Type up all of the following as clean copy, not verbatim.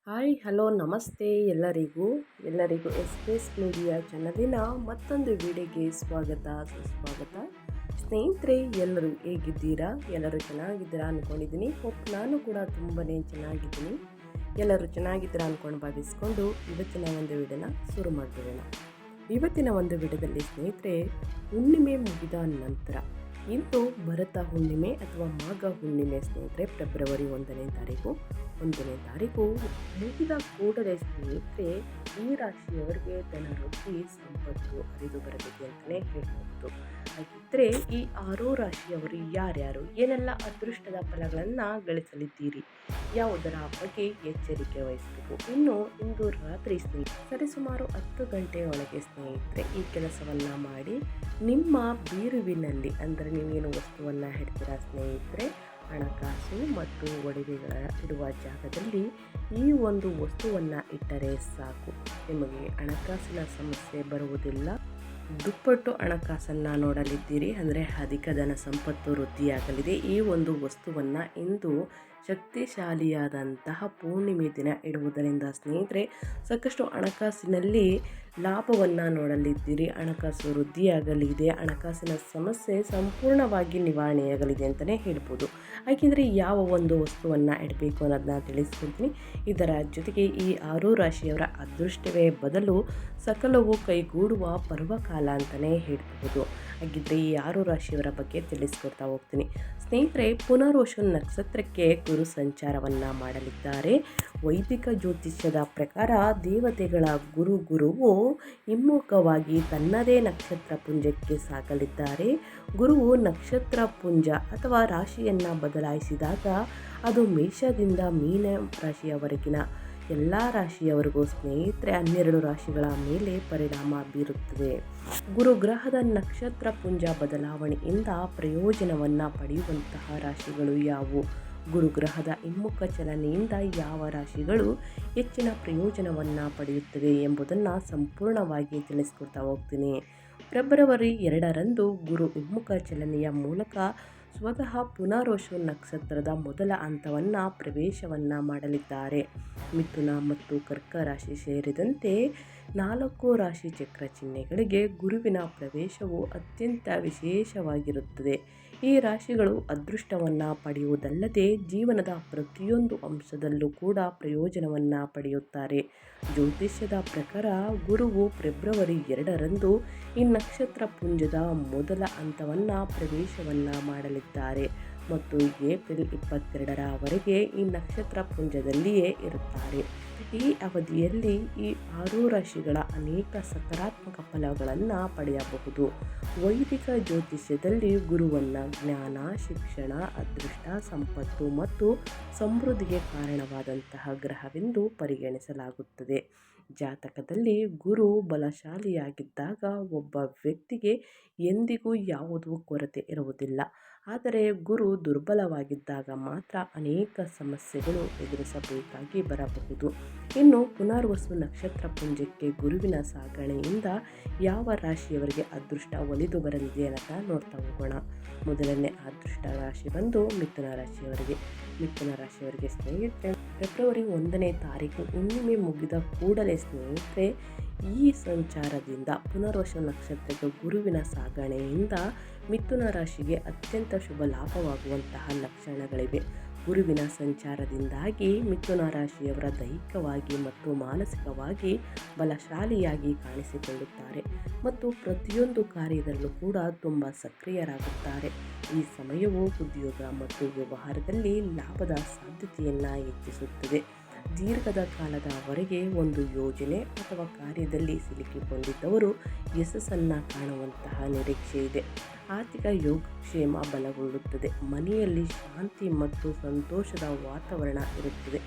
Hi hello ನಮಸ್ತೆ ಎಲ್ಲರಿಗೂ S P S media ಚಾನಲಿನ ಮತ್ತೊಂದು ವಿಡಿಯೋಗೆ ಸುಸ್ವಾಗತ. ಸ್ನೇಹಿತರೆ, ಎಲ್ಲರೂ ಹೇಗಿದ್ದೀರಾ? ಎಲ್ಲರೂ ಚೆನ್ನಾಗಿದ್ದೀರಾ ಅಂದ್ಕೊಂಡಿದ್ದೀನಿ. ನಾನು ಕೂಡ ತುಂಬಾ ಚೆನ್ನಾಗಿದ್ದೀನಿ. ಎಲ್ಲರೂ ಚೆನ್ನಾಗಿದ್ದೀರಾ ಅಂದ್ಕೊಂಡು ಭಾವಿಸ್ಕೊಂಡು ಇವತ್ತಿನ ಒಂದು ವಿಡಿಯೋನ ಶುರು ಮಾಡಿಬಿಡೋಣ. ಇವತ್ತಿನ ಒಂದು ವಿಡಿಯೋದಲ್ಲಿ ಸ್ನೇಹಿತರೆ, ಹುಣ್ಣಿಮೆ ಮುಗಿದ ನಂತರ ಇಂದು ಭರತ ಹುಣ್ಣಿಮೆ ಅಥವಾ ಮಾಘ ಹುಣ್ಣಿಮೆ ಸ್ನೇಹಿತರೆ, ಫೆಬ್ರವರಿ 1ನೇ ತಾರೀಕು ಮುಗಿದ ಕೂಡಲೇ ಸ್ನೇಹಿತರೆ, ಈ ರಾಶಿಯವರಿಗೆ ಧನ ವೃದ್ಧಿ ಸಂಪತ್ತು ಹರಿದು ಬರಲಿದೆ ಅಂತಲೇ ಹೇಳಬಹುದು. ಹಾಗಿದ್ದರೆ ಈ 6 ರಾಶಿಯವರು ಯಾರ್ಯಾರು, ಏನೆಲ್ಲ ಅದೃಷ್ಟದ ಫಲಗಳನ್ನು ಗಳಿಸಲಿದ್ದೀರಿ, ಯಾವುದರ ಬಗ್ಗೆ ಎಚ್ಚರಿಕೆ ವಹಿಸಬೇಕು? ಇಂದು ರಾತ್ರಿ ಸರಿಸುಮಾರು 10 ಗಂಟೆಯ ಒಳಗೆ ಸ್ನೇಹಿತರೆ ಈ ಕೆಲಸವನ್ನು ಮಾಡಿ ನಿಮ್ಮ ಬೀರುವಿನಲ್ಲಿ, ಅಂದರೆ ನೀವೇನು ವಸ್ತುವನ್ನು ಇಡ್ತೀರಾ ಸ್ನೇಹಿತರೆ, ಹಣಕಾಸು ಮತ್ತು ಒಡವೆಗಳ ಇಡುವ ಜಾಗದಲ್ಲಿ ಈ ಒಂದು ವಸ್ತುವನ್ನು ಇಟ್ಟರೆ ಸಾಕು. ನಿಮಗೆ ಹಣಕಾಸಿನ ಸಮಸ್ಯೆ ಬರುವುದಿಲ್ಲ. ದುಪ್ಪಟ್ಟು ಹಣಕಾಸನ್ನು ನೋಡಲಿದ್ದೀರಿ, ಅಂದರೆ ಅಧಿಕ ಧನ ಸಂಪತ್ತು ವೃದ್ಧಿಯಾಗಲಿದೆ. ಈ ಒಂದು ವಸ್ತುವನ್ನು ಇಂದು ಶಕ್ತಿಶಾಲಿಯಾದಂತಹ ಪೂರ್ಣಿಮೆ ದಿನ ಇಡುವುದರಿಂದ ಸ್ನೇಹಿತರೆ ಸಾಕಷ್ಟು ಹಣಕಾಸಿನಲ್ಲಿ ಲಾಭವನ್ನು ನೋಡಲಿದ್ದೀರಿ. ಹಣಕಾಸು ವೃದ್ಧಿಯಾಗಲಿದೆ. ಹಣಕಾಸಿನ ಸಮಸ್ಯೆ ಸಂಪೂರ್ಣವಾಗಿ ನಿವಾರಣೆಯಾಗಲಿದೆ ಅಂತಲೇ ಹೇಳ್ಬೋದು. ಯಾಕೆಂದರೆ ಯಾವ ಒಂದು ವಸ್ತುವನ್ನು ಇಡಬೇಕು ಅನ್ನೋದನ್ನ ತಿಳಿಸ್ಕೊಡ್ತೀನಿ. ಇದರ ಜೊತೆಗೆ ಈ 6 ರಾಶಿಯವರ ಅದೃಷ್ಟವೇ ಬದಲು ಸಕಲವು ಕೈಗೂಡುವ ಪರ್ವಕಾಲ ಅಂತಲೇ ಹೇಳ್ಬೋದು. ಹಾಗಿದ್ದರೆ ಈ 6 ರಾಶಿಯವರ ಬಗ್ಗೆ ತಿಳಿಸ್ಕೊಡ್ತಾ ಹೋಗ್ತೀನಿ. ಸ್ನೇಹಿತರೆ, ಪುನರ್ವಸು ನಕ್ಷತ್ರಕ್ಕೆ ಗುರು ಸಂಚಾರವನ್ನು ಮಾಡಲಿದ್ದಾರೆ. ವೈದಿಕ ಜ್ಯೋತಿಷ್ಯದ ಪ್ರಕಾರ ದೇವತೆಗಳ ಗುರುವು ಹಿಮ್ಮುಖವಾಗಿ ತನ್ನದೇ ನಕ್ಷತ್ರ ಪುಂಜಕ್ಕೆ ಸಾಗಲಿದ್ದಾರೆ. ಗುರುವು ನಕ್ಷತ್ರ ಪುಂಜ ಅಥವಾ ರಾಶಿಯನ್ನು ಬದಲಾಯಿಸಿದಾಗ ಅದು ಮೇಷದಿಂದ ಮೀನ ರಾಶಿಯವರೆಗಿನ ಎಲ್ಲ ರಾಶಿಯವರೆಗೂ ಸ್ನೇಹಿತರೆ 12 ರಾಶಿಗಳ ಮೇಲೆ ಪರಿಣಾಮ ಬೀರುತ್ತದೆ. ಗುರುಗ್ರಹದ ನಕ್ಷತ್ರ ಪುಂಜ ಬದಲಾವಣೆಯಿಂದ ಪ್ರಯೋಜನವನ್ನು ಪಡೆಯುವಂತಹ ರಾಶಿಗಳು ಯಾವುವು? ಗುರುಗ್ರಹದ ಹಿಮ್ಮುಖ ಚಲನೆಯಿಂದ ಯಾವ ರಾಶಿಗಳು ಹೆಚ್ಚಿನ ಪ್ರಯೋಜನವನ್ನು ಪಡೆಯುತ್ತವೆ ಎಂಬುದನ್ನು ಸಂಪೂರ್ಣವಾಗಿ ತಿಳಿಸ್ಕೊಡ್ತಾ ಹೋಗ್ತೀನಿ. ಫೆಬ್ರವರಿ 2ರಂದು ಗುರು ಹಿಮ್ಮುಖ ಚಲನೆಯ ಮೂಲಕ ಸ್ವತಃ ಪುನರ್ವಸು ನಕ್ಷತ್ರದ ಮೊದಲ ಹಂತವನ್ನು ಪ್ರವೇಶವನ್ನು ಮಾಡಲಿದ್ದಾರೆ. ಮಿಥುನ ಮತ್ತು ಕರ್ಕ ರಾಶಿ ಸೇರಿದಂತೆ 4 ರಾಶಿ ಚಕ್ರ ಚಿಹ್ನೆಗಳಿಗೆ ಗುರುವಿನ ಪ್ರವೇಶವು ಅತ್ಯಂತ ವಿಶೇಷವಾಗಿರುತ್ತದೆ. ಈ ರಾಶಿಗಳು ಅದೃಷ್ಟವನ್ನು ಪಡೆಯುವುದಲ್ಲದೆ ಜೀವನದ ಪ್ರತಿಯೊಂದು ಅಂಶದಲ್ಲೂ ಕೂಡ ಪ್ರಯೋಜನವನ್ನು ಪಡೆಯುತ್ತಾರೆ. ಜ್ಯೋತಿಷ್ಯದ ಪ್ರಕಾರ ಗುರುವು ಫೆಬ್ರವರಿ 2ರಂದು ಈ ನಕ್ಷತ್ರ ಪುಂಜದ ಮೊದಲ ಹಂತವನ್ನು ಪ್ರವೇಶವನ್ನು ಮಾಡಲಿದ್ದಾರೆ ಮತ್ತು ಏಪ್ರಿಲ್ 22ರವರೆಗೆ ಈ ನಕ್ಷತ್ರ ಪುಂಜದಲ್ಲಿಯೇ ಇರುತ್ತಾರೆ. ಈ ಅವಧಿಯಲ್ಲಿ ಈ 6 ರಾಶಿಗಳ ಅನೇಕ ಸಕಾರಾತ್ಮಕ ಫಲಗಳನ್ನು ಪಡೆಯಬಹುದು. ವೈದಿಕ ಜ್ಯೋತಿಷ್ಯದಲ್ಲಿ ಗುರುವನ್ನು ಜ್ಞಾನ, ಶಿಕ್ಷಣ, ಅದೃಷ್ಟ, ಸಂಪತ್ತು ಮತ್ತು ಸಮೃದ್ಧಿಗೆ ಕಾರಣವಾದಂತಹ ಗ್ರಹವೆಂದು ಪರಿಗಣಿಸಲಾಗುತ್ತದೆ. ಜಾತಕದಲ್ಲಿ ಗುರು ಬಲಶಾಲಿಯಾಗಿದ್ದಾಗ ಒಬ್ಬ ವ್ಯಕ್ತಿಗೆ ಎಂದಿಗೂ ಯಾವುದೂ ಕೊರತೆ ಇರುವುದಿಲ್ಲ. ಆದರೆ ಗುರು ದುರ್ಬಲವಾಗಿದ್ದಾಗ ಮಾತ್ರ ಅನೇಕ ಸಮಸ್ಯೆಗಳು ಎದುರಿಸಬೇಕಾಗಿ ಬರಬಹುದು. ಇನ್ನು ಪುನರ್ವಸು ನಕ್ಷತ್ರ ಪುಂಜಕ್ಕೆ ಗುರುವಿನ ಸಾಗಣೆಯಿಂದ ಯಾವ ರಾಶಿಯವರಿಗೆ ಅದೃಷ್ಟ ಒಲಿದು ಬರಲಿದೆ ಅಂತ ನೋಡ್ತಾ ಹೋಗೋಣ. ಮೊದಲನೇ ಅದೃಷ್ಟ ರಾಶಿ ಬಂದು ಮಿಥುನ ರಾಶಿಯವರಿಗೆ ಸ್ನೇಹಿತರೆ, ಫೆಬ್ರವರಿ 1ನೇ ತಾರೀಕು ಹುಣ್ಣಿಮೆ ಮುಗಿದ ಕೂಡಲೇ ಸ್ನೇಹಿತರೆ ಈ ಸಂಚಾರದಿಂದ ಪುನರ್ವಸು ನಕ್ಷತ್ರಕ್ಕೆ ಗುರುವಿನ ಸಾಗಣೆಯಿಂದ ಮಿಥುನ ರಾಶಿಗೆ ಅತ್ಯಂತ ಶುಭ ಲಾಭವಾಗುವಂತಹ ಲಕ್ಷಣಗಳಿವೆ. ಗುರುವಿನ ಸಂಚಾರದಿಂದಾಗಿ ಮಿಥುನ ರಾಶಿಯವರ ದೈಹಿಕವಾಗಿ ಮತ್ತು ಮಾನಸಿಕವಾಗಿ ಬಲಶಾಲಿಯಾಗಿ ಕಾಣಿಸಿಕೊಳ್ಳುತ್ತಾರೆ ಮತ್ತು ಪ್ರತಿಯೊಂದು ಕಾರ್ಯದಲ್ಲೂ ಕೂಡ ತುಂಬ ಸಕ್ರಿಯರಾಗುತ್ತಾರೆ. ಈ ಸಮಯವು ಉದ್ಯೋಗ ಮತ್ತು ವ್ಯವಹಾರದಲ್ಲಿ ಲಾಭದ ಸಾಧ್ಯತೆಯನ್ನು ಹೆಚ್ಚಿಸುತ್ತದೆ. ದೀರ್ಘದ ಕಾಲದವರೆಗೆ ಒಂದು ಯೋಜನೆ ಅಥವಾ ಕಾರ್ಯದಲ್ಲಿ ಸಿಲುಕಿಕೊಂಡಿದ್ದವರು ಯಶಸ್ಸನ್ನು ಕಾಣುವಂತಹ ನಿರೀಕ್ಷೆ ಇದೆ. ಆರ್ಥಿಕ ಯೋಗಕ್ಷೇಮ ಬಲಗೊಳ್ಳುತ್ತದೆ. ಮನೆಯಲ್ಲಿ ಶಾಂತಿ ಮತ್ತು ಸಂತೋಷದ ವಾತಾವರಣ ಇರುತ್ತದೆ.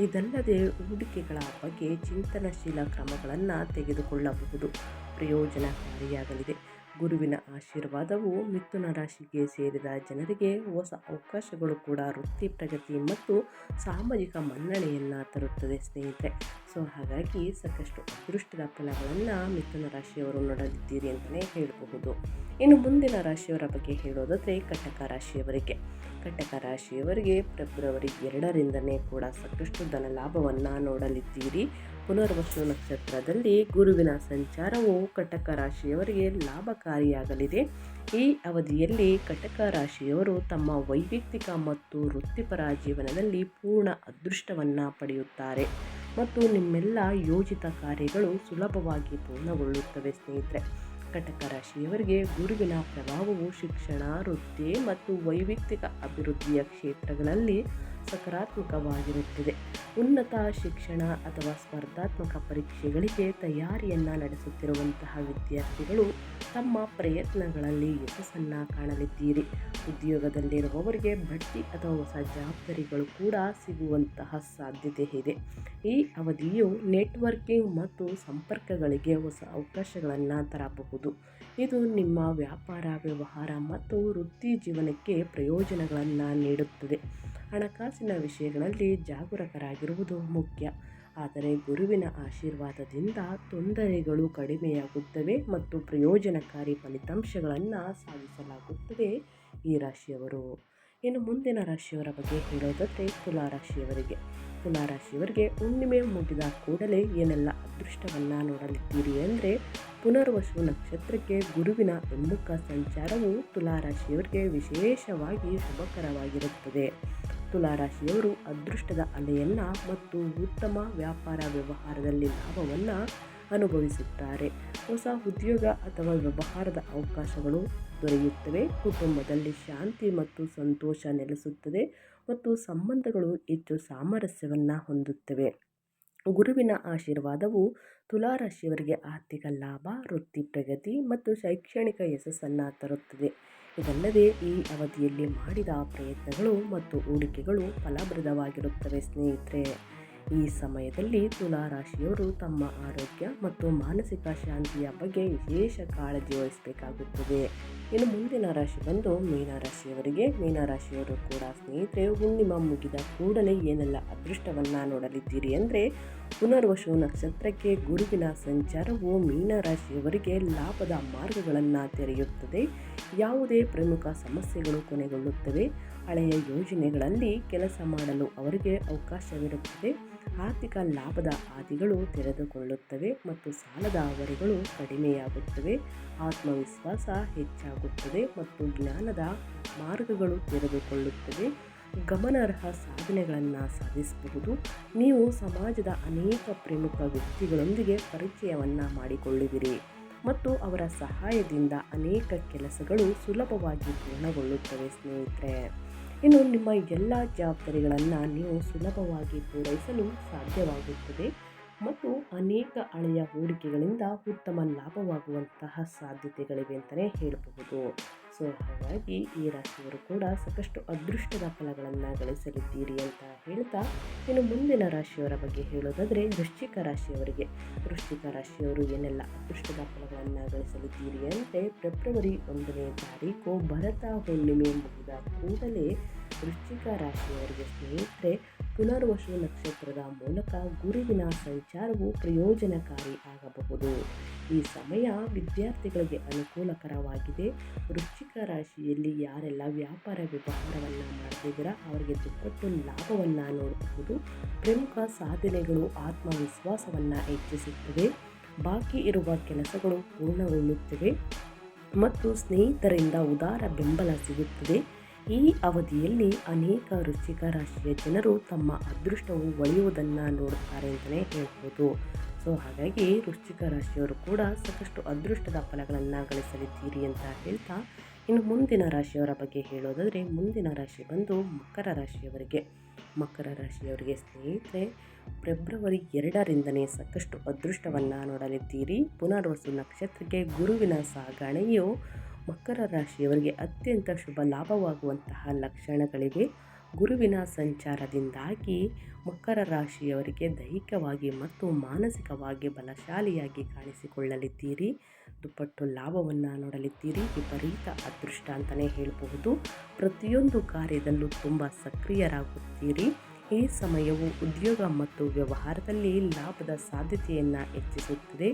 ಇದಲ್ಲದೆ ಹೂಡಿಕೆಗಳ ಬಗ್ಗೆ ಚಿಂತನಶೀಲ ಕ್ರಮಗಳನ್ನು ತೆಗೆದುಕೊಳ್ಳಬಹುದು. ಪ್ರಯೋಜನಕಾರಿಯಾಗಲಿದೆ. ಗುರುವಿನ ಆಶೀರ್ವಾದವು ಮಿಥುನ ರಾಶಿಗೆ ಸೇರಿದ ಜನರಿಗೆ ಹೊಸ ಅವಕಾಶಗಳು ಕೂಡ ವೃತ್ತಿ ಪ್ರಗತಿ ಮತ್ತು ಸಾಮಾಜಿಕ ಮನ್ನಣೆಯನ್ನು ತರುತ್ತದೆ ಸ್ನೇಹಿತರೆ. ಹಾಗಾಗಿ ಸಾಕಷ್ಟು ಅದೃಷ್ಟದ ಫಲಗಳನ್ನು ಮಿಥುನ ರಾಶಿಯವರು ನೋಡಲಿದ್ದೀರಿ ಅಂತಲೇ ಹೇಳಬಹುದು. ಇನ್ನು ಮುಂದಿನ ರಾಶಿಯವರ ಬಗ್ಗೆ ಹೇಳೋದಾದರೆ ಕಟಕ ರಾಶಿಯವರಿಗೆ ಕಟಕ ರಾಶಿಯವರಿಗೆ ಫೆಬ್ರವರಿ 2ರಿಂದನೇ ಕೂಡ ಸಾಕಷ್ಟು ಧನ ಲಾಭವನ್ನು ನೋಡಲಿದ್ದೀರಿ. ಪುನರ್ವಸು ನಕ್ಷತ್ರದಲ್ಲಿ ಗುರುವಿನ ಸಂಚಾರವು ಕಟಕ ರಾಶಿಯವರಿಗೆ ಲಾಭಕಾರಿಯಾಗಲಿದೆ. ಈ ಅವಧಿಯಲ್ಲಿ ಕಟಕ ರಾಶಿಯವರು ತಮ್ಮ ವೈಯಕ್ತಿಕ ಮತ್ತು ವೃತ್ತಿಪರ ಜೀವನದಲ್ಲಿ ಪೂರ್ಣ ಅದೃಷ್ಟವನ್ನು ಪಡೆಯುತ್ತಾರೆ ಮತ್ತು ನಿಮ್ಮೆಲ್ಲ ಯೋಜಿತ ಕಾರ್ಯಗಳು ಸುಲಭವಾಗಿ ಪೂರ್ಣಗೊಳ್ಳುತ್ತವೆ ಸ್ನೇಹಿತರೆ. ಕಟಕ ರಾಶಿಯವರಿಗೆ ಗುರುವಿನ ಪ್ರಭಾವವು ಶಿಕ್ಷಣ, ವೃತ್ತಿ ಮತ್ತು ವೈಯಕ್ತಿಕ ಅಭಿವೃದ್ಧಿಯ ಕ್ಷೇತ್ರಗಳಲ್ಲಿ ಸಕಾರಾತ್ಮಕವಾಗಿರುತ್ತದೆ. ಉನ್ನತ ಶಿಕ್ಷಣ ಅಥವಾ ಸ್ಪರ್ಧಾತ್ಮಕ ಪರೀಕ್ಷೆಗಳಿಗೆ ತಯಾರಿಯನ್ನು ನಡೆಸುತ್ತಿರುವಂತಹ ವಿದ್ಯಾರ್ಥಿಗಳು ತಮ್ಮ ಪ್ರಯತ್ನಗಳಲ್ಲಿ ಯಶಸ್ಸನ್ನು ಕಾಣಲಿದ್ದೀರಿ. ಉದ್ಯೋಗದಲ್ಲಿರುವವರಿಗೆ ಬಡ್ತಿ ಅಥವಾ ಹೊಸ ಜವಾಬ್ದಾರಿಗಳು ಕೂಡ ಸಿಗುವಂತಹ ಸಾಧ್ಯತೆ ಇದೆ. ಈ ಅವಧಿಯು ನೆಟ್ವರ್ಕಿಂಗ್ ಮತ್ತು ಸಂಪರ್ಕಗಳಿಗೆ ಹೊಸ ಅವಕಾಶಗಳನ್ನು ತರಬಹುದು. ಇದು ನಿಮ್ಮ ವ್ಯಾಪಾರ, ವ್ಯವಹಾರ ಮತ್ತು ವೃತ್ತಿ ಜೀವನಕ್ಕೆ ಪ್ರಯೋಜನಗಳನ್ನು ನೀಡುತ್ತದೆ. ಹಣಕಾಸಿನ ವಿಷಯಗಳಲ್ಲಿ ಜಾಗರೂಕರಾಗಿರುವುದು ಮುಖ್ಯ, ಆದರೆ ಗುರುವಿನ ಆಶೀರ್ವಾದದಿಂದ ತೊಂದರೆಗಳು ಕಡಿಮೆಯಾಗುತ್ತವೆ ಮತ್ತು ಪ್ರಯೋಜನಕಾರಿ ಫಲಿತಾಂಶಗಳನ್ನು ಸಾಧಿಸಲಾಗುತ್ತದೆ ಈ ರಾಶಿಯವರು. ಇನ್ನು ಮುಂದಿನ ರಾಶಿಯವರ ಬಗ್ಗೆ ಹೇಳೋದಾದರೆ ತುಲಾರಾಶಿಯವರಿಗೆ ಹುಣ್ಣಿಮೆ ಮುಗಿದ ಕೂಡಲೇ ಏನೆಲ್ಲ ಅದೃಷ್ಟವನ್ನು ನೋಡಲಿದ್ದೀರಿ ಅಂದರೆ, ಪುನರ್ವಸು ನಕ್ಷತ್ರಕ್ಕೆ ಗುರುವಿನ ಹಿಮ್ಮುಖ ಸಂಚಾರವು ತುಲಾರಾಶಿಯವರಿಗೆ ವಿಶೇಷವಾಗಿ ಶುಭಕರವಾಗಿರುತ್ತದೆ. ತುಲಾರಾಶಿಯವರು ಅದೃಷ್ಟದ ಅಲೆಯನ್ನು ಮತ್ತು ಉತ್ತಮ ವ್ಯಾಪಾರ ವ್ಯವಹಾರದಲ್ಲಿ ಲಾಭವನ್ನು ಅನುಭವಿಸುತ್ತಾರೆ. ಹೊಸ ಉದ್ಯೋಗ ಅಥವಾ ವ್ಯವಹಾರದ ಅವಕಾಶಗಳು ದೊರೆಯುತ್ತವೆ. ಕುಟುಂಬದಲ್ಲಿ ಶಾಂತಿ ಮತ್ತು ಸಂತೋಷ ನೆಲೆಸುತ್ತದೆ ಮತ್ತು ಸಂಬಂಧಗಳು ಹೆಚ್ಚು ಸಾಮರಸ್ಯವನ್ನು ಹೊಂದುತ್ತವೆ. ಗುರುವಿನ ಆಶೀರ್ವಾದವು ತುಲಾರಾಶಿಯವರಿಗೆ ಆರ್ಥಿಕ ಲಾಭ, ವೃತ್ತಿ ಪ್ರಗತಿ ಮತ್ತು ಶೈಕ್ಷಣಿಕ ಯಶಸ್ಸನ್ನು ತರುತ್ತದೆ. ಇದಲ್ಲದೆ ಈ ಅವಧಿಯಲ್ಲಿ ಮಾಡಿದ ಪ್ರಯತ್ನಗಳು ಮತ್ತು ಹೂಡಿಕೆಗಳು ಫಲಪ್ರದವಾಗಿರುತ್ತವೆ ಸ್ನೇಹಿತರೆ. ಈ ಸಮಯದಲ್ಲಿ ತುಲಾರಾಶಿಯವರು ತಮ್ಮ ಆರೋಗ್ಯ ಮತ್ತು ಮಾನಸಿಕ ಶಾಂತಿಯ ಬಗ್ಗೆ ವಿಶೇಷ ಕಾಳಜಿ ವಹಿಸಬೇಕಾಗುತ್ತದೆ. ಇನ್ನು ಮುಂದಿನ ರಾಶಿ ಬಂದು ಮೀನರಾಶಿಯವರು ಕೂಡ ಸ್ನೇಹಿತರೆ ಹುಣ್ಣಿಮೆ ಮುಗಿದ ಕೂಡಲೇ ಏನೆಲ್ಲ ಅದೃಷ್ಟವನ್ನು ನೋಡಲಿದ್ದೀರಿ ಅಂದರೆ, ಪುನರ್ವಸು ನಕ್ಷತ್ರಕ್ಕೆ ಗುರುವಿನ ಸಂಚಾರವು ಮೀನರಾಶಿಯವರಿಗೆ ಲಾಭದ ಮಾರ್ಗಗಳನ್ನು ತೆರೆಯುತ್ತದೆ. ಯಾವುದೇ ಪ್ರಮುಖ ಸಮಸ್ಯೆಗಳು ಕೊನೆಗೊಳ್ಳುತ್ತವೆ. ಹಳೆಯ ಯೋಜನೆಗಳಲ್ಲಿ ಕೆಲಸ ಮಾಡಲು ಅವರಿಗೆ ಅವಕಾಶವಿರುತ್ತದೆ. ಆರ್ಥಿಕ ಲಾಭದ ಹಾದಿಗಳು ತೆರೆದುಕೊಳ್ಳುತ್ತವೆ ಮತ್ತು ಸಾಲದ ಹೊರೆಗಳು ಕಡಿಮೆಯಾಗುತ್ತವೆ. ಆತ್ಮವಿಶ್ವಾಸ ಹೆಚ್ಚಾಗುತ್ತದೆ ಮತ್ತು ಜ್ಞಾನದ ಮಾರ್ಗಗಳು ತೆರೆದುಕೊಳ್ಳುತ್ತವೆ. ಗಮನಾರ್ಹ ಸಾಧನೆಗಳನ್ನು ಸಾಧಿಸಬಹುದು. ನೀವು ಸಮಾಜದ ಅನೇಕ ಪ್ರಮುಖ ವ್ಯಕ್ತಿಗಳೊಂದಿಗೆ ಪರಿಚಯವನ್ನು ಮಾಡಿಕೊಳ್ಳುವಿರಿ ಮತ್ತು ಅವರ ಸಹಾಯದಿಂದ ಅನೇಕ ಕೆಲಸಗಳು ಸುಲಭವಾಗಿ ಪೂರ್ಣಗೊಳ್ಳುತ್ತವೆ ಸ್ನೇಹಿತರೆ. ಇನ್ನು ನಿಮ್ಮ ಎಲ್ಲ ಜವಾಬ್ದಾರಿಗಳನ್ನು ನೀವು ಸುಲಭವಾಗಿ ಪೂರೈಸಲು ಸಾಧ್ಯವಾಗುತ್ತದೆ ಮತ್ತು ಅನೇಕ ಹಳೆಯ ಹೂಡಿಕೆಗಳಿಂದ ಉತ್ತಮ ಲಾಭವಾಗುವಂತಹ ಸಾಧ್ಯತೆಗಳಿವೆ ಅಂತಲೇ ಹೇಳಬಹುದು. ಸೊ ಹಾಗಾಗಿ ಈ ರಾಶಿಯವರು ಕೂಡ ಸಾಕಷ್ಟು ಅದೃಷ್ಟದ ಫಲಗಳನ್ನು ಗಳಿಸಲಿದ್ದೀರಿ ಅಂತ ಹೇಳ್ತಾ, ಇನ್ನು ಮುಂದಿನ ರಾಶಿಯವರ ಬಗ್ಗೆ ಹೇಳೋದಾದರೆ ವೃಶ್ಚಿಕ ರಾಶಿಯವರು ಏನೆಲ್ಲ ಅದೃಷ್ಟದ ಫಲಗಳನ್ನು ಗಳಿಸಲಿದ್ದೀರಿ ಅಂದರೆ, ಫೆಬ್ರವರಿ 1ನೇ ತಾರೀಕು ಭರತ ಹುಣ್ಣಿಮೆ ಮುಗಿದ ಕೂಡಲೇ ವೃಶ್ಚಿಕ ರಾಶಿಯವರಿಗೆ ಸ್ನೇಹಿತರೆ ಪುನರ್ವಸು ನಕ್ಷತ್ರದ ಮೂಲಕ ಗುರುವಿನ ಸಂಚಾರವು ಪ್ರಯೋಜನಕಾರಿ ಆಗಬಹುದು. ಈ ಸಮಯ ವಿದ್ಯಾರ್ಥಿಗಳಿಗೆ ಅನುಕೂಲಕರವಾಗಿದೆ. ವೃಶ್ಚಿಕ ರಾಶಿಯಲ್ಲಿ ಯಾರೆಲ್ಲ ವ್ಯಾಪಾರ ವ್ಯವಹಾರವನ್ನು ಮಾಡ್ತಿದ್ದೀರಾ ಅವರಿಗೆ ದುಪ್ಪಟ್ಟು ಲಾಭವನ್ನು ನೋಡಬಹುದು. ಪ್ರಮುಖ ಸಾಧನೆಗಳು ಆತ್ಮವಿಶ್ವಾಸವನ್ನು ಹೆಚ್ಚಿಸುತ್ತವೆ. ಬಾಕಿ ಇರುವ ಕೆಲಸಗಳು ಪೂರ್ಣಗೊಳ್ಳುತ್ತವೆ ಮತ್ತು ಸ್ನೇಹಿತರಿಂದ ಉದಾರ ಬೆಂಬಲ ಸಿಗುತ್ತದೆ. ಈ ಅವಧಿಯಲ್ಲಿ ಅನೇಕ ವೃಶ್ಚಿಕ ರಾಶಿಯ ಜನರು ತಮ್ಮ ಅದೃಷ್ಟವು ಒಳೆಯುವುದನ್ನು ನೋಡುತ್ತಾರೆ ಅಂತಲೇ ಹೇಳ್ಬೋದು. ಸೊ ಹಾಗಾಗಿ ವೃಶ್ಚಿಕ ರಾಶಿಯವರು ಕೂಡ ಸಾಕಷ್ಟು ಅದೃಷ್ಟದ ಫಲಗಳನ್ನು ಗಳಿಸಲಿದ್ದೀರಿ ಅಂತ ಹೇಳ್ತಾ, ಇನ್ನು ಮುಂದಿನ ರಾಶಿಯವರ ಬಗ್ಗೆ ಹೇಳೋದಾದರೆ ಮುಂದಿನ ರಾಶಿ ಬಂದು ಮಕರ ರಾಶಿಯವರಿಗೆ ಸ್ನೇಹಿತರೆ ಫೆಬ್ರವರಿ 2ರಿಂದನೇ ಸಾಕಷ್ಟು ಅದೃಷ್ಟವನ್ನು ನೋಡಲಿದ್ದೀರಿ. ಪುನರ್ವಸು ನಕ್ಷತ್ರಕ್ಕೆ ಗುರುವಿನ ಸಾಗಣೆಯು ಮಕರ ರಾಶಿಯವರಿಗೆ ಅತ್ಯಂತ ಶುಭ ಲಾಭವಾಗುವಂತಹ ಲಕ್ಷಣಗಳಿವೆ. ಗುರುವಿನ ಸಂಚಾರದಿಂದಾಗಿ ಮಕರ ರಾಶಿಯವರಿಗೆ ದೈಹಿಕವಾಗಿ ಮತ್ತು ಮಾನಸಿಕವಾಗಿ ಬಲಶಾಲಿಯಾಗಿ ಕಾಣಿಸಿಕೊಳ್ಳಲಿದ್ದೀರಿ. ದುಪ್ಪಟ್ಟು ಲಾಭವನ್ನು ನೋಡಲಿದ್ದೀರಿ. ವಿಪರೀತ ಅದೃಷ್ಟ ಅಂತಲೇ ಹೇಳಬಹುದು. ಪ್ರತಿಯೊಂದು ಕಾರ್ಯದಲ್ಲೂ ತುಂಬ ಸಕ್ರಿಯರಾಗುತ್ತೀರಿ. ಈ ಸಮಯವು ಉದ್ಯೋಗ ಮತ್ತು ವ್ಯವಹಾರದಲ್ಲಿ ಲಾಭದ ಸಾಧ್ಯತೆಯನ್ನು ಹೆಚ್ಚಿಸುತ್ತದೆ.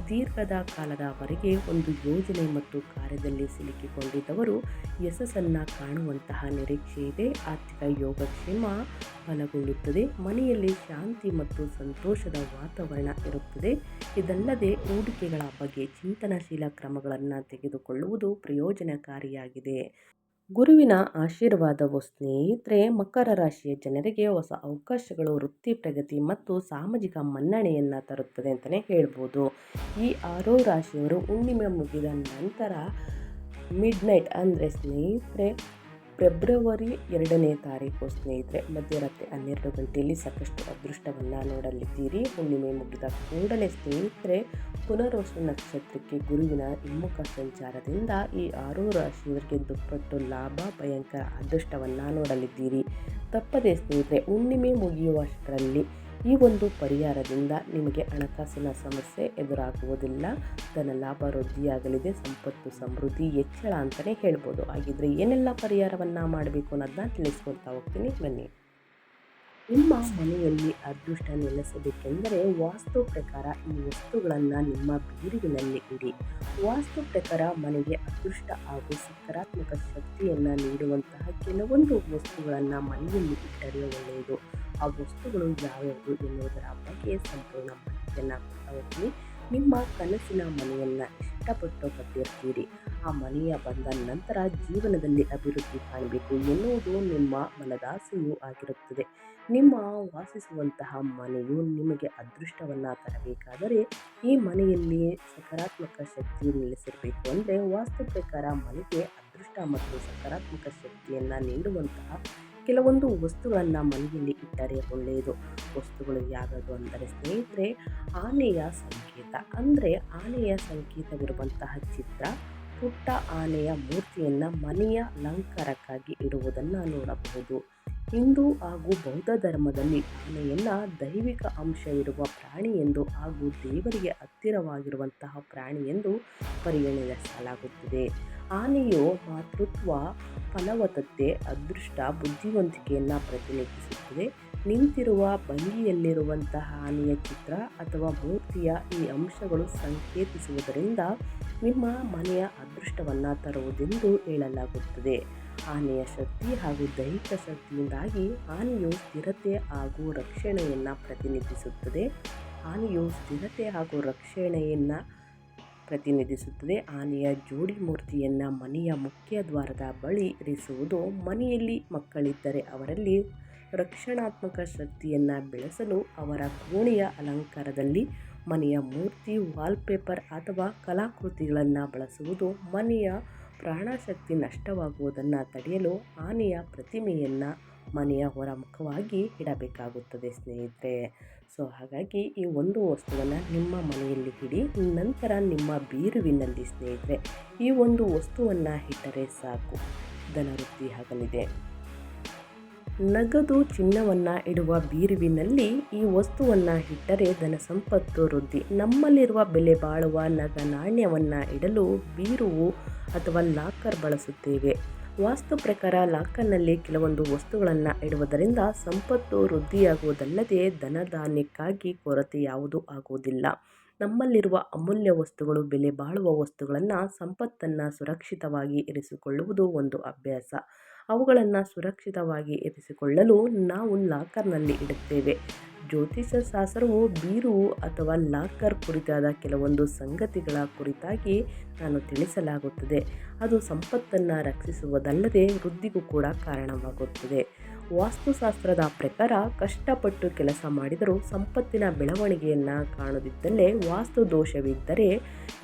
ದೀರ್ಘದ ಕಾಲದವರೆಗೆ ಒಂದು ಯೋಜನೆ ಮತ್ತು ಕಾರ್ಯದಲ್ಲಿ ಸಿಲುಕಿಕೊಂಡಿದ್ದವರು ಯಶಸ್ಸನ್ನು ಕಾಣುವಂತಹ ನಿರೀಕ್ಷೆ ಇದೆ. ಆರ್ಥಿಕ ಯೋಗಕ್ಷೇಮ ಬಲಗೊಳ್ಳುತ್ತದೆ. ಮನೆಯಲ್ಲಿ ಶಾಂತಿ ಮತ್ತು ಸಂತೋಷದ ವಾತಾವರಣ ಇರುತ್ತದೆ. ಇದಲ್ಲದೆ ಹೂಡಿಕೆಗಳ ಬಗ್ಗೆ ಚಿಂತನಶೀಲ ಕ್ರಮಗಳನ್ನು ತೆಗೆದುಕೊಳ್ಳುವುದು ಪ್ರಯೋಜನಕಾರಿಯಾಗಿದೆ. ಗುರುವಿನ ಆಶೀರ್ವಾದವು ಸ್ನೇಹಿತರೆ ಮಕರ ರಾಶಿಯ ಜನರಿಗೆ ಹೊಸ ಅವಕಾಶಗಳು, ವೃತ್ತಿ ಪ್ರಗತಿ ಮತ್ತು ಸಾಮಾಜಿಕ ಮನ್ನಣೆಯನ್ನು ತರುತ್ತದೆ ಅಂತಲೇ ಹೇಳ್ಬೋದು. ಈ 6 ರಾಶಿಯವರು ಹುಣ್ಣಿಮೆ ಮುಗಿದ ನಂತರ ಮಿಡ್ನೈಟ್ ಅಂದರೆ ಸ್ನೇಹಿತರೆ ಫೆಬ್ರವರಿ 2ನೇ ತಾರೀಕು ಸ್ನೇಹಿತರೆ ಮಧ್ಯರಾತ್ರಿ 12 ಗಂಟೆಯಲ್ಲಿ ಸಾಕಷ್ಟು ಅದೃಷ್ಟವನ್ನು ನೋಡಲಿದ್ದೀರಿ. ಹುಣ್ಣಿಮೆ ಮುಗಿದ ಕೂಡಲೇ ಸ್ನೇಹಿತರೆ ಪುನರ್ವಸು ನಕ್ಷತ್ರಕ್ಕೆ ಗುರುವಿನ ಹಿಮ್ಮುಖ ಸಂಚಾರದಿಂದ ಈ 6 ರಾಶಿಯವರಿಗೆ ದುಪ್ಪಟ್ಟು ಲಾಭ, ಭಯಂಕರ ಅದೃಷ್ಟವನ್ನು ನೋಡಲಿದ್ದೀರಿ. ತಪ್ಪದೇ ಸ್ನೇಹಿತರೆ ಹುಣ್ಣಿಮೆ ಮುಗಿಯುವಷ್ಟರಲ್ಲಿ ಈ ಒಂದು ಪರಿಹಾರದಿಂದ ನಿಮಗೆ ಹಣಕಾಸಿನ ಸಮಸ್ಯೆ ಎದುರಾಗುವುದಿಲ್ಲ. ಧನ ಲಾಭ ವೃದ್ಧಿಯಾಗಲಿದೆ. ಸಂಪತ್ತು ಸಮೃದ್ಧಿ ಹೆಚ್ಚಳ ಅಂತಲೇ ಹೇಳ್ಬೋದು. ಹಾಗಿದ್ರೆ ಏನೆಲ್ಲ ಪರಿಹಾರವನ್ನು ಮಾಡಬೇಕು ಅನ್ನೋದನ್ನ ತಿಳಿಸ್ಕೊಡ್ತಾ ಹೋಗ್ತೀನಿ, ಬನ್ನಿ. ನಿಮ್ಮ ಮನೆಯಲ್ಲಿ ಅದೃಷ್ಟ ನೆಲೆಸಬೇಕೆಂದರೆ ವಾಸ್ತು ಪ್ರಕಾರ ಈ ವಸ್ತುಗಳನ್ನು ನಿಮ್ಮ ಬೀರುವಿನಲ್ಲಿ ಇಡಿ. ವಾಸ್ತು ಪ್ರಕಾರ ಮನೆಗೆ ಅದೃಷ್ಟ ಹಾಗೂ ಸಕಾರಾತ್ಮಕ ಶಕ್ತಿಯನ್ನು ನೀಡುವಂತಹ ಕೆಲವೊಂದು ವಸ್ತುಗಳನ್ನು ಮನೆಯಲ್ಲಿ ಇಟ್ಟರೆ ಒಳ್ಳೆಯದು. ಆ ವಸ್ತುಗಳು ಯಾವ್ಯಾವುದು ಎನ್ನುವುದರ ಬಗ್ಗೆ ಸಂಪೂರ್ಣ ಮಾಹಿತಿಯನ್ನು ಕೊಡ್ತಾ ಹೋಗ್ತೀನಿ. ನಿಮ್ಮ ಕನಸಿನ ಮನೆಯನ್ನು ಇಷ್ಟಪಟ್ಟು ಕಟ್ಟಿರ್ತೀರಿ. ಆ ಮನೆಯ ಬಂದ ನಂತರ ಜೀವನದಲ್ಲಿ ಅಭಿವೃದ್ಧಿ ಕಾಣಬೇಕು ಎನ್ನುವುದು ನಿಮ್ಮ ಮನದಾಸೆಯೂ ಆಗಿರುತ್ತದೆ. ನಿಮ್ಮ ವಾಸಿಸುವಂತಹ ಮನೆಯು ನಿಮಗೆ ಅದೃಷ್ಟವನ್ನು ತರಬೇಕಾದರೆ ಈ ಮನೆಯಲ್ಲಿ ಸಕಾರಾತ್ಮಕ ಶಕ್ತಿ ನೆಲೆಸಿರಬೇಕು. ಅಂದರೆ ವಾಸ್ತು ಪ್ರಕಾರ ಮನೆಗೆ ಅದೃಷ್ಟ ಮತ್ತು ಸಕಾರಾತ್ಮಕ ಶಕ್ತಿಯನ್ನು ನೀಡುವಂತಹ ಕೆಲವೊಂದು ವಸ್ತುಗಳನ್ನು ಮನೆಯಲ್ಲಿ ಇಟ್ಟರೆ ಒಳ್ಳೆಯದು. ವಸ್ತುಗಳು ಯಾವ್ಯಾವುದು ಅಂದರೆ ಸ್ನೇಹಿತರೆ ಆನೆಯ ಸಂಕೇತ ಅಂದರೆ ಆನೆಯ ಸಂಕೇತವಿರುವಂತಹ ಚಿತ್ರ, ಪುಟ್ಟ ಆನೆಯ ಮೂರ್ತಿಯನ್ನು ಮನೆಯ ಅಲಂಕಾರಕ್ಕಾಗಿ ಇಡುವುದನ್ನು ನೋಡಬಹುದು. ಹಿಂದೂ ಹಾಗೂ ಬೌದ್ಧ ಧರ್ಮದಲ್ಲಿ ಆನೆಯನ್ನು ದೈವಿಕ ಅಂಶ ಇರುವ ಪ್ರಾಣಿ ಎಂದು ಹಾಗೂ ದೇವರಿಗೆ ಹತ್ತಿರವಾಗಿರುವಂತಹ ಪ್ರಾಣಿ ಎಂದು ಪರಿಗಣಿಸಲಾಗುತ್ತದೆ. ಆನೆಯು ಮಾತೃತ್ವ, ಫಲವತ್ತತೆ, ಅದೃಷ್ಟ, ಬುದ್ಧಿವಂತಿಕೆಯನ್ನು ಪ್ರತಿನಿಧಿಸುತ್ತದೆ. ನಿಂತಿರುವ ಭಂಗಿಯಲ್ಲಿರುವಂತಹ ಆನೆಯ ಚಿತ್ರ ಅಥವಾ ಮೂರ್ತಿಯ ಈ ಅಂಶಗಳು ಸಂಕೇತಿಸುವುದರಿಂದ ನಿಮ್ಮ ಮನೆಯ ಅದೃಷ್ಟವನ್ನು ತರುವುದೆಂದು ಹೇಳಲಾಗುತ್ತದೆ. ಆನೆಯ ಶಕ್ತಿ ಹಾಗೂ ದೈಹಿಕ ಶಕ್ತಿಯಿಂದಾಗಿ ಆನೆಯು ಸ್ಥಿರತೆ ಹಾಗೂ ರಕ್ಷಣೆಯನ್ನು ಪ್ರತಿನಿಧಿಸುತ್ತದೆ. ಆನೆಯ ಜೋಡಿ ಮೂರ್ತಿಯನ್ನು ಮನೆಯ ಮುಖ್ಯ ದ್ವಾರದ ಬಳಿ ಇರಿಸುವುದು ಮನೆಯಲ್ಲಿ ಮಕ್ಕಳಿದ್ದರೆ ಅವರಲ್ಲಿ ರಕ್ಷಣಾತ್ಮಕ ಶಕ್ತಿಯನ್ನು ಬೆಳೆಸಲು ಅವರ ಕೋಣೆಯ ಅಲಂಕಾರದಲ್ಲಿ ಮನೆಯ ಮೂರ್ತಿ, ವಾಲ್ಪೇಪರ್ ಅಥವಾ ಕಲಾಕೃತಿಗಳನ್ನು ಬಳಸುವುದು ಮನೆಯ ಪ್ರಾಣಶಕ್ತಿ ನಷ್ಟವಾಗುವುದನ್ನು ತಡೆಯಲು ಆನೆಯ ಪ್ರತಿಮೆಯನ್ನು ಮನೆಯ ಹೊರಮುಖವಾಗಿ ಇಡಬೇಕಾಗುತ್ತದೆ ಸ್ನೇಹಿತರೆ. ಹಾಗಾಗಿ ಈ ಒಂದು ವಸ್ತುವನ್ನು ನಿಮ್ಮ ಮನೆಯಲ್ಲಿ ಇಡಿ. ನಂತರ ನಿಮ್ಮ ಬೀರುವಿನಲ್ಲಿ ಸ್ನೇಹಿತರೆ ಈ ಒಂದು ವಸ್ತುವನ್ನು ಇಟ್ಟರೆ ಸಾಕು, ಧನವೃದ್ಧಿ ಆಗಲಿದೆ. ನಗದು, ಚಿನ್ನವನ್ನು ಇಡುವ ಬೀರುವಿನಲ್ಲಿ ಈ ವಸ್ತುವನ್ನು ಇಟ್ಟರೆ ಧನ ಸಂಪತ್ತು ವೃದ್ಧಿ. ನಮ್ಮಲ್ಲಿರುವ ಬೆಲೆ ಬಾಳುವ ನಗ ನಾಣ್ಯವನ್ನು ಇಡಲು ಬೀರುವು ಅಥವಾ ಲಾಕರ್ ಬಳಸುತ್ತೇವೆ. ವಾಸ್ತು ಪ್ರಕಾರ ಲಾಕರ್ನಲ್ಲಿ ಕೆಲವೊಂದು ವಸ್ತುಗಳನ್ನು ಇಡುವುದರಿಂದ ಸಂಪತ್ತು ವೃದ್ಧಿಯಾಗುವುದಲ್ಲದೆ ಧನಧಾನ್ಯಕ್ಕಾಗಿ ಕೊರತೆ ಯಾವುದೂ ಆಗುವುದಿಲ್ಲ. ನಮ್ಮಲ್ಲಿರುವ ಅಮೂಲ್ಯ ವಸ್ತುಗಳು, ಬೆಲೆ ಬಾಳುವ ವಸ್ತುಗಳನ್ನು, ಸಂಪತ್ತನ್ನು ಸುರಕ್ಷಿತವಾಗಿ ಇರಿಸಿಕೊಳ್ಳುವುದು ಒಂದು ಅಭ್ಯಾಸ. ಅವುಗಳನ್ನು ಸುರಕ್ಷಿತವಾಗಿ ಇರಿಸಿಕೊಳ್ಳಲು ನಾವು ಲಾಕರ್ನಲ್ಲಿ ಇಡುತ್ತೇವೆ. ಜ್ಯೋತಿಷ್ಯ ಶಾಸ್ತ್ರವು ಬೀರುವು ಅಥವಾ ಲಾಕರ್ ಕುರಿತಾದ ಕೆಲವೊಂದು ಸಂಗತಿಗಳ ಕುರಿತಾಗಿ ನಾನು ತಿಳಿಸಲಾಗುತ್ತದೆ. ಅದು ಸಂಪತ್ತನ್ನು ರಕ್ಷಿಸುವುದಲ್ಲದೆ ವೃದ್ಧಿಗೂ ಕೂಡ ಕಾರಣವಾಗುತ್ತದೆ. ವಾಸ್ತುಶಾಸ್ತ್ರದ ಪ್ರಕಾರ ಕಷ್ಟಪಟ್ಟು ಕೆಲಸ ಮಾಡಿದರೂ ಸಂಪತ್ತಿನ ಬೆಳವಣಿಗೆಯನ್ನು ಕಾಣದಿದ್ದಲ್ಲಿ ವಾಸ್ತು ದೋಷವಿದ್ದರೆ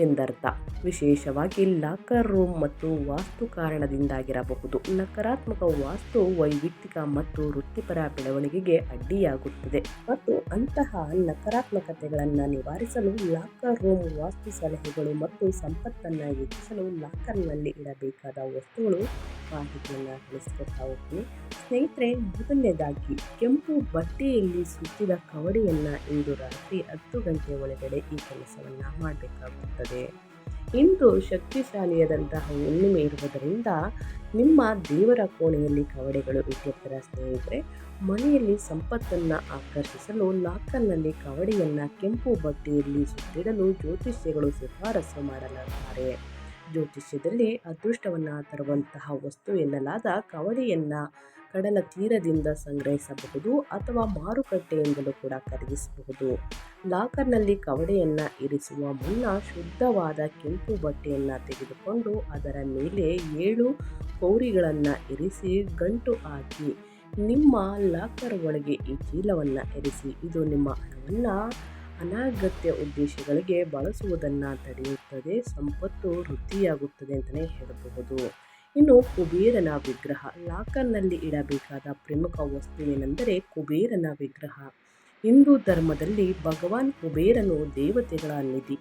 ಎಂದರ್ಥ. ವಿಶೇಷವಾಗಿ ಲಾಕರ್ ರೂಮ್ ಮತ್ತು ವಾಸ್ತು ಕಾರಣದಿಂದಾಗಿರಬಹುದು. ನಕಾರಾತ್ಮಕ ವಾಸ್ತು ವೈಯಕ್ತಿಕ ಮತ್ತು ವೃತ್ತಿಪರ ಬೆಳವಣಿಗೆಗೆ ಅಡ್ಡಿಯಾಗುತ್ತದೆ ಮತ್ತು ಅಂತಹ ನಕಾರಾತ್ಮಕತೆಗಳನ್ನು ನಿವಾರಿಸಲು ಲಾಕರ್ ರೂಮ್ ವಾಸ್ತು ಸಲಹೆಗಳು ಮತ್ತು ಸಂಪತ್ತನ್ನು ಹೆಚ್ಚಿಸಲು ಲಾಕರ್ನಲ್ಲಿ ಇಡಬೇಕಾದ ವಸ್ತುಗಳು ಮಾಹಿತಿಯನ್ನು ತಿಳಿಸಿಕೊಡ್ತಾ ಹೋಗ್ತೀನಿ ಸ್ನೇಹಿತರೆ. ಮೊದಲನೇದಾಗಿ ಕೆಂಪು ಬಟ್ಟೆಯಲ್ಲಿ ಸುತ್ತಿದ ಕವಡೆಯನ್ನು ಇಂದು ರಾತ್ರಿ 10 ಗಂಟೆ ಒಳಗಡೆ ಈ ಕೆಲಸವನ್ನು ಮಾಡಬೇಕಾಗುತ್ತದೆ. ಇಂದು ಶಕ್ತಿಶಾಲಿಯಾದಂತಹ ಹುಣ್ಣಿಮೆ ಇರುವುದರಿಂದ ನಿಮ್ಮ ದೇವರ ಕೋಣೆಯಲ್ಲಿ ಕವಡೆಗಳು ಇಟ್ಟಿರ್ತಾರೆ ಸ್ನೇಹಿತರೆ. ಮನೆಯಲ್ಲಿ ಸಂಪತ್ತನ್ನು ಆಕರ್ಷಿಸಲು ಲಾಕರ್ನಲ್ಲಿ ಕವಡೆಯನ್ನು ಕೆಂಪು ಬಟ್ಟೆಯಲ್ಲಿ ಸುತ್ತಿಡಲು ಜ್ಯೋತಿಷ್ಯಗಳು ಶಿಫಾರಸು ಮಾಡಲಾಗುತ್ತಾರೆ. ಜ್ಯೋತಿಷ್ಯದಲ್ಲಿ ಅದೃಷ್ಟವನ್ನು ತರುವಂತಹ ವಸ್ತು ಎನ್ನಲಾದ ಕವಡೆಯನ್ನು ಕಡಲ ತೀರದಿಂದ ಸಂಗ್ರಹಿಸಬಹುದು ಅಥವಾ ಮಾರುಕಟ್ಟೆಯಿಂದಲೂ ಕೂಡ ಖರೀದಿಸಬಹುದು. ಲಾಕರ್ನಲ್ಲಿ ಕವಡೆಯನ್ನು ಇರಿಸುವ ಮುನ್ನ ಶುದ್ಧವಾದ ಕೆಂಪು ಬಟ್ಟೆಯನ್ನು ತೆಗೆದುಕೊಂಡು ಅದರ ಮೇಲೆ 7 ಕೌರಿಗಳನ್ನು ಇರಿಸಿ ಗಂಟು ಹಾಕಿ ನಿಮ್ಮ ಲಾಕರ್ ಒಳಗೆ ಈ ಚೀಲವನ್ನು ಇರಿಸಿ. ಇದು ನಿಮ್ಮ ಹಣವನ್ನು ಅನಗತ್ಯ ಉದ್ದೇಶಗಳಿಗೆ ಬಳಸುವುದನ್ನು ತಡೆಯುತ್ತದೆ, ಸಂಪತ್ತು ವೃದ್ಧಿಯಾಗುತ್ತದೆ ಅಂತಲೇ ಹೇಳಬಹುದು. ಇನ್ನು ಕುಬೇರನ ವಿಗ್ರಹ. ಲಾಕರ್ನಲ್ಲಿ ಇಡಬೇಕಾದ ಪ್ರಮುಖ ವಸ್ತುವೇನೆಂದರೆ ಕುಬೇರನ ವಿಗ್ರಹ. ಹಿಂದೂ ಧರ್ಮದಲ್ಲಿ ಭಗವಾನ್ ಕುಬೇರನು ದೇವತೆಗಳ ನಿಧಿ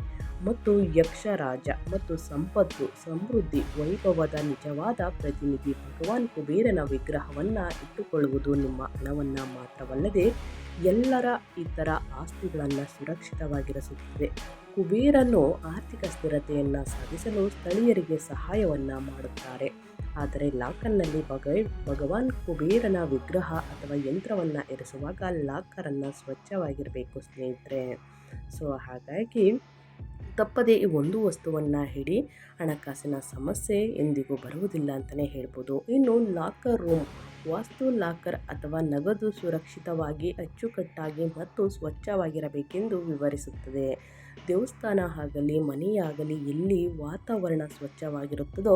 ಮತ್ತು ಯಕ್ಷರಾಜ ಮತ್ತು ಸಂಪತ್ತು, ಸಮೃದ್ಧಿ, ವೈಭವದ ನಿಜವಾದ ಪ್ರತಿನಿಧಿ. ಭಗವಾನ್ ಕುಬೇರನ ವಿಗ್ರಹವನ್ನು ಇಟ್ಟುಕೊಳ್ಳುವುದು ನಿಮ್ಮ ಹಣವನ್ನು ಮಾತ್ರವಲ್ಲದೆ ಎಲ್ಲರ ಇತರ ಆಸ್ತಿಗಳನ್ನು ಸುರಕ್ಷಿತವಾಗಿರಿಸುತ್ತದೆ. ಕುಬೇರನು ಆರ್ಥಿಕ ಸ್ಥಿರತೆಯನ್ನು ಸಾಧಿಸಲು ಸ್ಥಳೀಯರಿಗೆ ಸಹಾಯವನ್ನು ಮಾಡುತ್ತಾರೆ. ಆದರೆ ಲಾಕರ್ನಲ್ಲಿ ಭಗವಾನ್ ಕುಬೇರನ ವಿಗ್ರಹ ಅಥವಾ ಯಂತ್ರವನ್ನು ಇರಿಸುವಾಗ ಲಾಕರನ್ನು ಸ್ವಚ್ಛವಾಗಿರಬೇಕು ಸ್ನೇಹಿತರೆ. ಸೊ ಹಾಗಾಗಿ ತಪ್ಪದೇ ಈ ಒಂದು ವಸ್ತುವನ್ನು ಇಡಿ. ಹಣಕಾಸಿನ ಸಮಸ್ಯೆ ಎಂದಿಗೂ ಬರುವುದಿಲ್ಲ ಅಂತಲೇ ಹೇಳ್ಬೋದು. ಇನ್ನು ಲಾಕರ್ ರೂಮ್. ವಾಸ್ತು ಲಾಕರ್ ಅಥವಾ ನಗದು ಸುರಕ್ಷಿತವಾಗಿ, ಅಚ್ಚುಕಟ್ಟಾಗಿ ಮತ್ತು ಸ್ವಚ್ಛವಾಗಿರಬೇಕೆಂದು ವಿವರಿಸುತ್ತದೆ. ದೇವಸ್ಥಾನ ಆಗಲಿ ಮನೆಯಾಗಲಿ ಎಲ್ಲಿ ವಾತಾವರಣ ಸ್ವಚ್ಛವಾಗಿರುತ್ತದೋ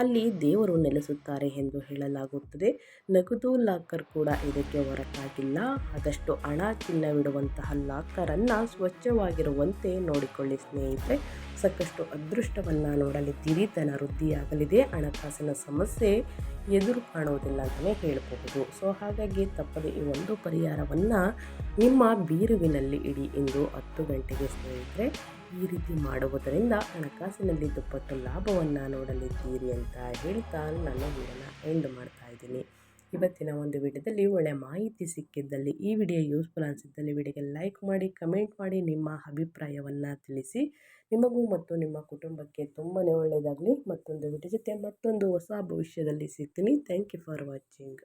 ಅಲ್ಲಿ ದೇವರು ನೆಲೆಸುತ್ತಾರೆ ಎಂದು ಹೇಳಲಾಗುತ್ತದೆ. ನಗದು ಲಾಕರ್ ಕೂಡ ಇದಕ್ಕೆ ಹೊರತಾಗಿಲ್ಲ. ಆದಷ್ಟು ಹಣ ಚಿನ್ನವಿಡುವಂತಹ ಲಾಕರನ್ನು ಸ್ವಚ್ಛವಾಗಿರುವಂತೆ ನೋಡಿಕೊಳ್ಳಿ ಸ್ನೇಹಿತರೆ. ಸಾಕಷ್ಟು ಅದೃಷ್ಟವನ್ನು ನೋಡಲಿದ್ದೀರಿ. ಧನ ವೃದ್ಧಿಯಾಗಲಿದೆ. ಹಣಕಾಸಿನ ಸಮಸ್ಯೆ ಎದುರು ಕಾಣುವುದಿಲ್ಲ ಅಂತಲೇ ಹೇಳಬಹುದು. ಸೊ ಹಾಗಾಗಿ ತಪ್ಪದೆ ಈ ಒಂದು ಪರಿಹಾರವನ್ನು ನಿಮ್ಮ ಬೀರುವಿನಲ್ಲಿ ಇಡಿ ಇಂದು 10 ಗಂಟೆಗೆ ಸ್ನೇಹಿತರೆ. ಈ ರೀತಿ ಮಾಡುವುದರಿಂದ ಹಣಕಾಸಿನಲ್ಲಿ ದುಪ್ಪಟ್ಟು ಲಾಭವನ್ನು ನೋಡಲಿದ್ದೀರಿ ಅಂತ ಹೇಳ್ತಾ ನನ್ನ ವಿಡಿಯೋನ ಎಂಡ್ ಮಾಡ್ತಾ ಇದ್ದೀನಿ. ಇವತ್ತಿನ ಒಂದು ವಿಡಿಯೋದಲ್ಲಿ ಒಳ್ಳೆಯ ಮಾಹಿತಿ ಸಿಕ್ಕಿದ್ದಲ್ಲಿ, ಈ ವಿಡಿಯೋ ಯೂಸ್ಫುಲ್ ಅನಿಸಿದ್ದಲ್ಲಿ ವಿಡಿಯೋಗೆ ಲೈಕ್ ಮಾಡಿ, ಕಮೆಂಟ್ ಮಾಡಿ, ನಿಮ್ಮ ಅಭಿಪ್ರಾಯವನ್ನು ತಿಳಿಸಿ. ನಿಮಗೂ ಮತ್ತು ನಿಮ್ಮ ಕುಟುಂಬಕ್ಕೆ ತುಂಬಾ ಒಳ್ಳೆಯದಾಗಲಿ. ಮತ್ತೊಂದು ವಿಡಿಯೋ ಜೊತೆ ಮತ್ತೊಂದು ಹೊಸ ಭವಿಷ್ಯದಲ್ಲಿ ಸಿಗ್ತೀನಿ. Thank you for watching.